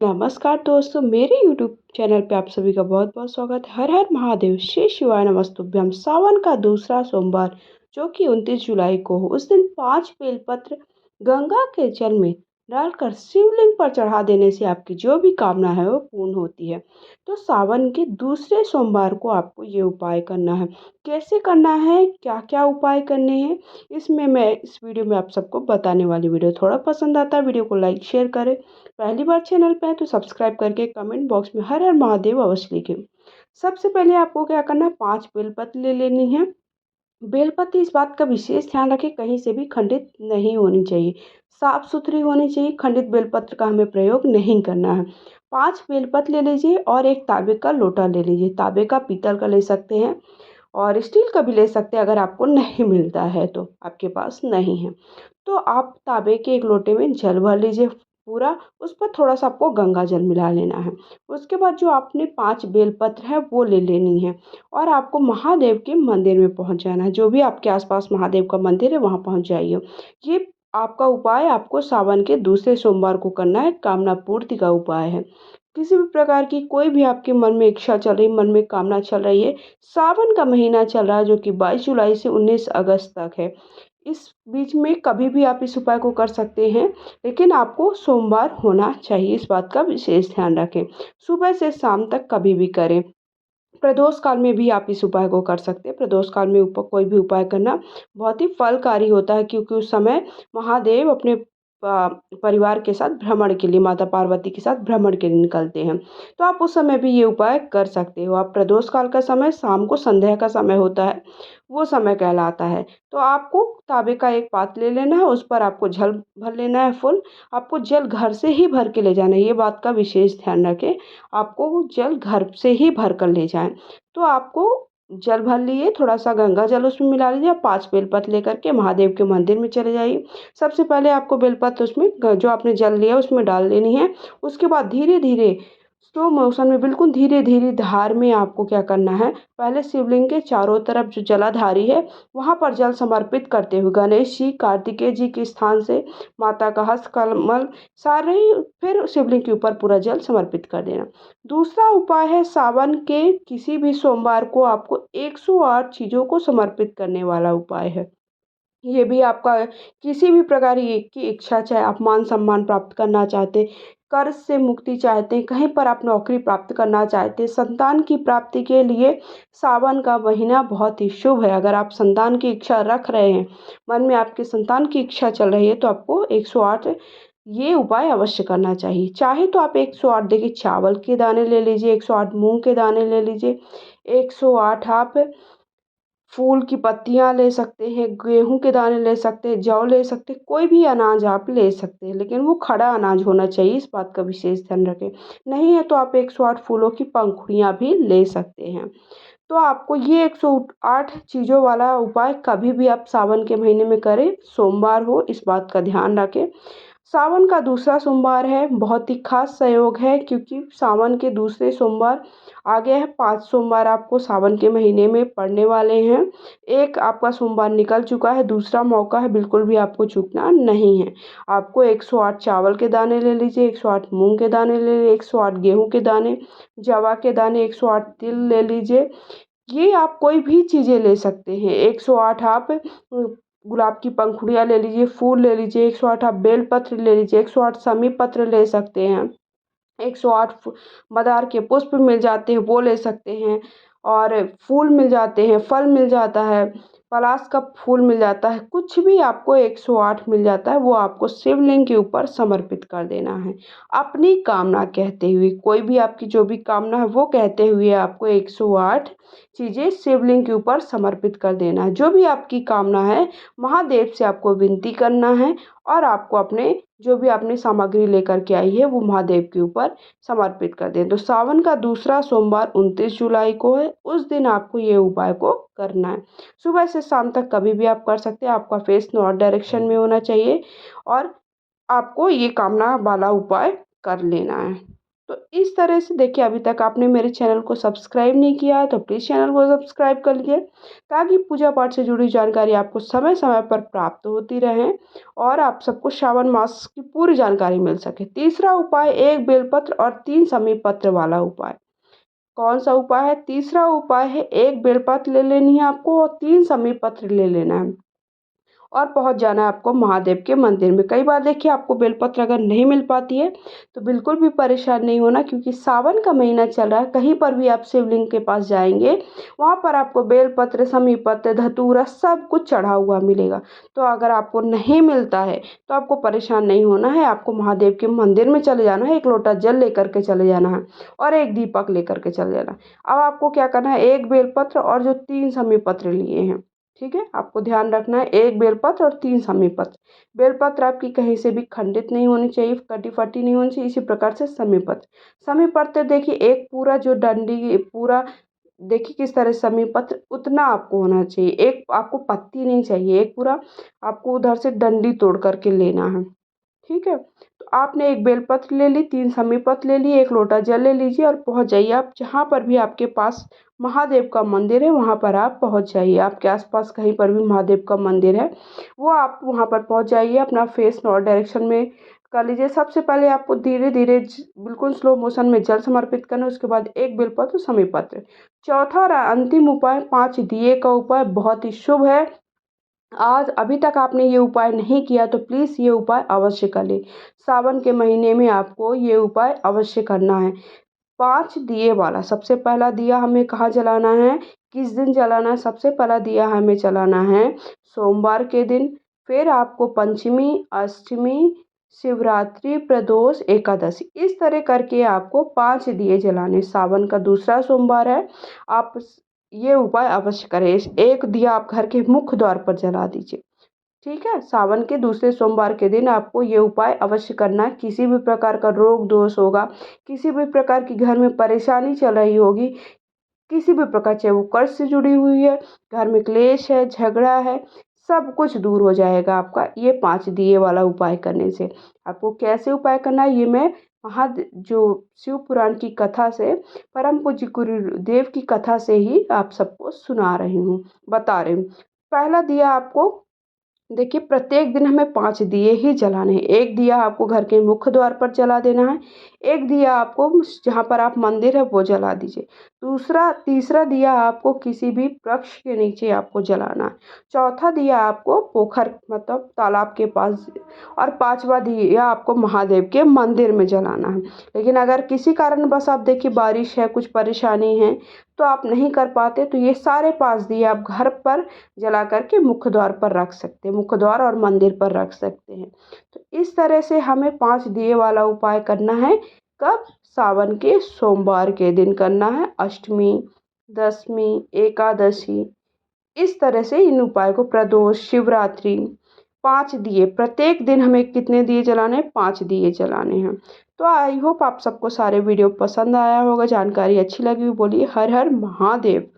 नमस्कार दोस्तों, मेरे यूट्यूब चैनल पे आप सभी का बहुत बहुत स्वागत है। हर हर महादेव, श्री शिवाय नमस्तुभ्यम। सावन का दूसरा सोमवार जो कि 29 जुलाई को हो, उस दिन 5 बेलपत्र गंगा के जल में डालकर शिवलिंग पर चढ़ा देने से आपकी जो भी कामना है वो पूर्ण होती है। तो सावन के दूसरे सोमवार को आपको ये उपाय करना है। कैसे करना है, क्या क्या उपाय करने हैं, इसमें मैं इस वीडियो में आप सबको बताने वाली। वीडियो थोड़ा पसंद आता है वीडियो को लाइक शेयर करें। पहली बार चैनल पे है तो सब्सक्राइब करके कमेंट बॉक्स में हर हर महादेव अवश्य लिखें। सबसे पहले आपको क्या करना है, 5 बेलपत्र ले लेनी है। बेलपत्र इस बात का विशेष ध्यान रखें, कहीं से भी खंडित नहीं होनी चाहिए, साफ सुथरी होनी चाहिए। खंडित बेलपत्र का हमें प्रयोग नहीं करना है। 5 बेलपत्र ले लीजिए और एक तांबे का लोटा ले लीजिए। तांबे का, पीतल का ले सकते हैं और स्टील का भी ले सकते हैं। अगर आपको नहीं मिलता है तो, आपके पास नहीं है तो आप तांबे के एक लोटे में जल भर लीजिए पूरा। उस पर थोड़ा सा आपको गंगा जल मिला लेना है। उसके बाद जो आपने 5 बेलपत्र है वो ले लेनी है और आपको महादेव के मंदिर में पहुंच जाना है। जो भी आपके आसपास महादेव का मंदिर है वहां पहुंच जाइए। ये आपका उपाय आपको सावन के दूसरे सोमवार को करना है। कामना पूर्ति का उपाय है। किसी भी प्रकार की कोई भी आपके मन में इच्छा चल रही, मन में कामना चल रही है, सावन का महीना चल रहा है जो कि 22 जुलाई से 19 अगस्त तक है। इस बीच में कभी भी आप इस उपाय को कर सकते हैं, लेकिन आपको सोमवार होना चाहिए, इस बात का विशेष ध्यान रखें। सुबह से शाम तक कभी भी करें। प्रदोष काल में भी आप इस उपाय को कर सकते हैं। प्रदोष काल में कोई भी उपाय करना बहुत ही फलकारी होता है, क्योंकि उस समय महादेव अपने परिवार के साथ भ्रमण के लिए, माता पार्वती के साथ भ्रमण के लिए निकलते हैं। तो आप उस समय भी ये उपाय कर सकते हो। आप प्रदोष काल का समय शाम को संध्या का समय होता है, वो समय कहलाता है। तो आपको तांबे का एक पात्र ले लेना है, उस पर आपको जल भर लेना है फुल। आपको जल घर से ही भर के ले जाना है, ये बात का विशेष ध्यान रखें। आपको जल घर से ही भर कर ले जाएं। तो आपको जल भर लिए, थोड़ा सा गंगा जल उसमें मिला लीजिए। 5 बेलपत्र लेकर के महादेव के मंदिर में चले जाइए। सबसे पहले आपको बेलपत्र उसमें जो आपने जल लिया उसमें डाल लेनी है। उसके बाद धीरे धीरे स्लो मोशन में, बिल्कुल धीरे धीरे धार में आपको क्या करना है, पहले शिवलिंग के चारों तरफ जो जलाधारी है वहाँ पर जल समर्पित करते हुए गणेश जी, कार्तिकेय जी के स्थान से माता का हस्त कमल सारे, फिर शिवलिंग के ऊपर पूरा जल समर्पित कर देना। दूसरा उपाय है, सावन के किसी भी सोमवार को आपको 108 चीज़ों को समर्पित करने वाला उपाय है। ये भी आपका किसी भी प्रकार की इच्छा, चाहे आप मान सम्मान प्राप्त करना चाहते, कर्ज से मुक्ति चाहते हैं, कहीं पर आप नौकरी प्राप्त करना चाहते, संतान की प्राप्ति के लिए सावन का महीना बहुत ही शुभ है। अगर आप संतान की इच्छा रख रहे हैं, मन में आपके संतान की इच्छा चल रही है, तो आपको 108 ये उपाय अवश्य करना चाहिए। चाहे तो आप 108 देखिए चावल के दाने ले लीजिए, 108 मूंग के दाने ले लीजिए, 108 आप फूल की पत्तियाँ ले सकते हैं, गेहूँ के दाने ले सकते हैं, जौ ले सकते हैं, कोई भी अनाज आप ले सकते हैं, लेकिन वो खड़ा अनाज होना चाहिए, इस बात का विशेष ध्यान रखें। नहीं है तो आप 108 फूलों की पंखुड़ियाँ भी ले सकते हैं। तो आपको ये 108 चीज़ों वाला उपाय कभी भी आप सावन के महीने में करें, सोमवार हो, इस बात का ध्यान रखें। सावन का दूसरा सोमवार है, बहुत ही खास संयोग है, क्योंकि सावन के दूसरे सोमवार आ गया है। 5 सोमवार आपको सावन के महीने में पड़ने वाले हैं। एक आपका सोमवार निकल चुका है, दूसरा मौका है, बिल्कुल भी आपको चूकना नहीं है। आपको 108 चावल के दाने ले लीजिए, 108 मूंग के दाने ले लीजिए, 108 गेहूँ के दाने, जवा के दाने, 108 तिल ले लीजिए। ये आप कोई भी चीज़ें ले सकते हैं। 108 आप गुलाब की पंखुड़ियाँ ले लीजिए, फूल ले लीजिए, 108 आप बेलपत्र ले लीजिए, 108 समी पत्र ले सकते हैं, 108 मदार के पुष्प मिल जाते हैं वो ले सकते हैं, और फूल मिल जाते हैं, फल मिल जाता है, पलाश का फूल मिल जाता है, कुछ भी आपको 108 मिल जाता है, वो आपको शिवलिंग के ऊपर समर्पित कर देना है। अपनी कामना कहते हुए, कोई भी आपकी जो भी कामना है वो कहते हुए आपको 108 चीज़ें शिवलिंग के ऊपर समर्पित कर देना है। जो भी आपकी कामना है महादेव से आपको विनती करना है, और आपको अपने जो भी आपने सामग्री लेकर के आई है वो महादेव के ऊपर समर्पित कर दें। तो सावन का दूसरा सोमवार 29 जुलाई को है, उस दिन आपको ये उपाय को करना है। सुबह से शाम तक कभी भी आप कर सकते हैं। आपका फेस नॉर्थ डायरेक्शन में होना चाहिए और आपको ये कामना वाला उपाय कर लेना है। तो इस तरह से देखिए, अभी तक आपने मेरे चैनल को सब्सक्राइब नहीं किया है तो प्लीज़ चैनल को सब्सक्राइब कर लीजिए, ताकि पूजा पाठ से जुड़ी जानकारी आपको समय समय पर प्राप्त होती रहे और आप सबको श्रावण मास की पूरी जानकारी मिल सके। तीसरा उपाय, एक बेलपत्र और 3 समी पत्र वाला उपाय। कौन सा उपाय है? तीसरा उपाय है, एक बेलपत्र ले लेनी है आपको और 3 समी पत्र ले लेना है और पहुंच जाना है आपको महादेव के मंदिर में। कई बार देखिए, आपको बेलपत्र अगर नहीं मिल पाती है तो बिल्कुल भी परेशान नहीं होना, क्योंकि सावन का महीना चल रहा है। कहीं पर भी आप शिवलिंग के पास जाएंगे, वहाँ पर आपको बेलपत्र, समी पत्र, धतूरा सब कुछ चढ़ा हुआ मिलेगा। तो अगर आपको नहीं मिलता है तो आपको परेशान नहीं होना है, आपको महादेव के मंदिर में चले जाना है, एक लोटा जल लेकर के चले जाना है और एक दीपक लेकर के चले जाना है। अब आपको क्या करना है, एक बेलपत्र और जो 3 समी पत्र लिए हैं, ठीक है, आपको ध्यान रखना है, एक बेलपत्र और 3 समी पत्र। बेलपत्र आपकी कहीं से भी खंडित नहीं होनी चाहिए, कटी फटी नहीं होनी चाहिए। इसी प्रकार से समी पत्र, समी पत्र देखिए एक पूरा जो डंडी पूरा, देखिए किस तरह समी पत्र उतना आपको होना चाहिए, एक आपको पत्ती नहीं चाहिए, एक पूरा आपको उधर से डंडी तोड़ करके लेना है। ठीक है, तो आपने एक बेलपत्र ले ली, 3 समी पत्र ले लिए, एक लोटा जल ले लीजिए और पहुंच जाइए आप जहाँ पर भी आपके पास महादेव का मंदिर है, वहाँ पर आप पहुंच जाइए। आपके आसपास कहीं पर भी महादेव का मंदिर है, वो आप वहाँ पर पहुंच जाइए। अपना फेस नॉर्थ डायरेक्शन में कर लीजिए। सबसे पहले आपको धीरे धीरे बिल्कुल स्लो मोशन में जल समर्पित करना, उसके बाद एक बेलपत्र, समी पत्र। चौथा और अंतिम उपाय, 5 दिए का उपाय, बहुत ही शुभ है। आज अभी तक आपने ये उपाय नहीं किया तो प्लीज़ ये उपाय अवश्य कर लें। सावन के महीने में आपको ये उपाय अवश्य करना है। 5 दिए वाला, सबसे पहला दिया हमें कहाँ जलाना है, किस दिन जलाना है? सबसे पहला दिया हमें जलाना है सोमवार के दिन। फिर आपको पंचमी, अष्टमी, शिवरात्रि, प्रदोष, एकादशी, इस तरह करके आपको 5 दिए जलाने। सावन का दूसरा सोमवार है, आप ये उपाय अवश्य करें। एक दिया आप घर के मुख्य द्वार पर जला दीजिए। ठीक है, सावन के दूसरे सोमवार के दिन आपको ये उपाय अवश्य करना है। किसी भी प्रकार का रोग दोष होगा, किसी भी प्रकार की घर में परेशानी चल रही होगी, किसी भी प्रकार, चाहे वो कर्ज से जुड़ी हुई है, घर में क्लेश है, झगड़ा है, सब कुछ दूर हो जाएगा आपका ये 5 दिए वाला उपाय करने से। आपको कैसे उपाय करना है, ये मैं जो शिव पुराण की कथा से, परम पूज्य गुरुदेव की कथा से ही आप सबको सुना रही हूँ, बता रही हूँ। पहला दिया आपको, देखिए प्रत्येक दिन हमें 5 दिए ही जलाने हैं। एक दिया आपको घर के मुख्य द्वार पर जला देना है, एक दिया आपको जहाँ पर आप मंदिर है वो जला दीजिए। तीसरा दिया आपको किसी भी वृक्ष के नीचे आपको जलाना है। चौथा दिया आपको पोखर मतलब तालाब के पास, और 5वां दिया आपको महादेव के मंदिर में जलाना है। लेकिन अगर किसी कारणवश आप देखिए बारिश है, कुछ परेशानी है, तो आप नहीं कर पाते, तो ये सारे 5 दिए आप घर पर जला करके मुख्य द्वार पर रख सकते हैं, मुख्य द्वार और मंदिर पर रख सकते हैं। तो इस तरह से हमें 5 दिए वाला उपाय करना है। कब? सावन के सोमवार के दिन करना है, अष्टमी, दशमी, एकादशी, इस तरह से इन उपाय को, प्रदोष, शिवरात्रि, 5 दिए प्रत्येक दिन हमें कितने दिए जलाने हैं? 5 दिए जलाने हैं। तो आई होप आप सबको सारे वीडियो पसंद आया होगा, जानकारी अच्छी लगी हो। बोलिए हर हर महादेव।